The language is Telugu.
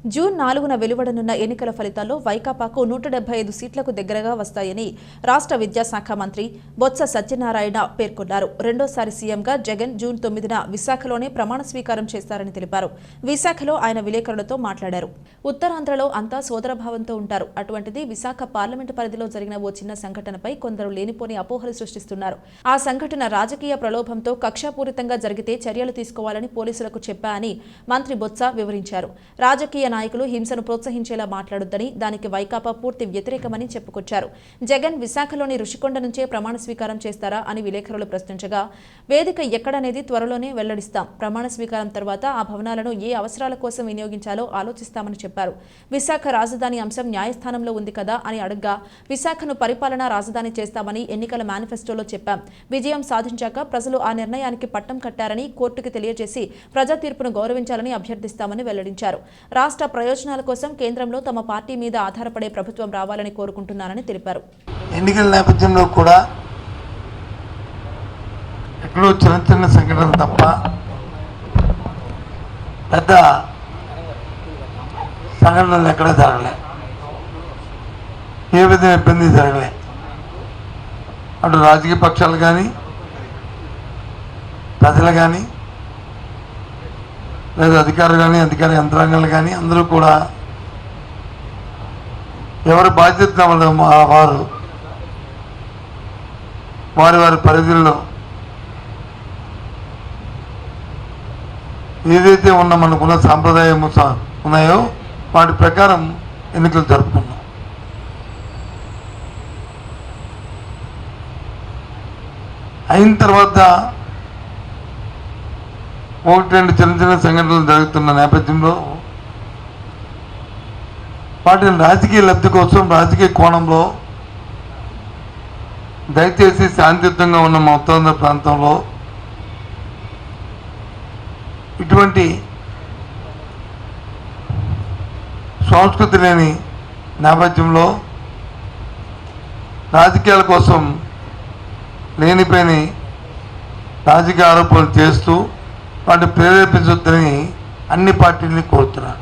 జూన్ 4న వెలువడనున్న ఎన్నికల ఫలితాల్లో వైకాపాకు 175 సీట్లకు దగ్గరగా వస్తాయని రాష్ట్ర విద్యాశాఖ మంత్రి బొత్స సత్యనారాయణ పేర్కొన్నారు. రెండోసారి సీఎంగా జగన్ జూన్ 9న విశాఖలోనే ప్రమాణ స్వీకారం చేస్తారని తెలిపారు. విశాఖలో ఆయన విలేకరులతో మాట్లాడారు. ఉత్తరాంధ్రలో అంతా సోదరభావంతో ఉంటారు. అటువంటిది విశాఖ పార్లమెంటు పరిధిలో జరిగిన ఓ చిన్న సంఘటనపై కొందరు లేనిపోని అపోహలు సృష్టిస్తున్నారు. ఆ సంఘటన రాజకీయ ప్రలోభంతో కక్షాపూరితంగా జరిగితే చర్యలు తీసుకోవాలని పోలీసులకు చెప్పా అని మంత్రి బొత్స వివరించారు. రాజకీయ నాయకులు హింసను ప్రోత్సహించేలా మాట్లాడొద్దని, దానికి వైకాపా పూర్తి వ్యతిరేకమని చెప్పుకొచ్చారు. జగన్ విశాఖలోని రుషికొండ నుంచే ప్రమాణ స్వీకారం చేస్తారా అని విలేకరులు ప్రశ్నించగా, వేదిక ఎక్కడనేది త్వరలోనే వెల్లడిస్తాం. ప్రమాణ స్వీకారం తర్వాత ఆ భవనాలను ఏ అవసరాల కోసం వినియోగించాలో ఆలోచిస్తామని చెప్పారు. విశాఖ రాజధాని అంశం న్యాయస్థానంలో ఉంది కదా అని అడగ్గా, విశాఖను పరిపాలనా రాజధాని చేస్తామని ఎన్నికల మేనిఫెస్టోలో చెప్పాం. విజయం సాధించాక ప్రజలు ఆ నిర్ణయానికి పట్టం కట్టారని కోర్టుకు తెలియజేసి ప్రజా తీర్పును గౌరవించాలని అభ్యర్థిస్తామని వెల్లడించారు. రాష్ట్ర ప్రయోజనాల కోసం కేంద్రంలో తమ పార్టీ మీద ఆధారపడే ప్రభుత్వం రావాలని కోరుకుంటున్నానని తెలిపారు. ఎన్నికల నేపథ్యంలో కూడా ఎక్కడో చిన్న చిన్న సంఘటనలు తప్ప పెద్ద సంఘటనలు ఎక్కడ జరగలే, ఏ విధంగా ఇబ్బంది జరగలే. అటు రాజకీయ పక్షాలు కానీ ప్రజలు కానీ లేదా అధికారులు కానీ అధికార యంత్రాంగాలు కానీ అందరూ కూడా ఎవరి బాధ్యత వారి వారి పరిధిలో ఏదైతే ఉన్న మనకున్న సాంప్రదాయం ఉన్నాయో వాటి ప్రకారం ఎన్నికలు జరుపుకున్నాం. అయిన తర్వాత ఒకటి రెండు చిన్న చిన్న సంఘటనలు జరుగుతున్న నేపథ్యంలో వాటిని రాజకీయ లబ్ధి కోసం రాజకీయ కోణంలో దయచేసి శాంతియుతంగా ఉన్న మా ఉత్తరాంధ్ర ప్రాంతంలో ఇటువంటి సంస్కృతి లేని నేపథ్యంలో రాజకీయాల కోసం లేనిపోయిన రాజకీయ ఆరోపణలు చేస్తూ వాటిని ప్రేరేపించొద్దని అన్ని పార్టీలని కోరుతున్నారు.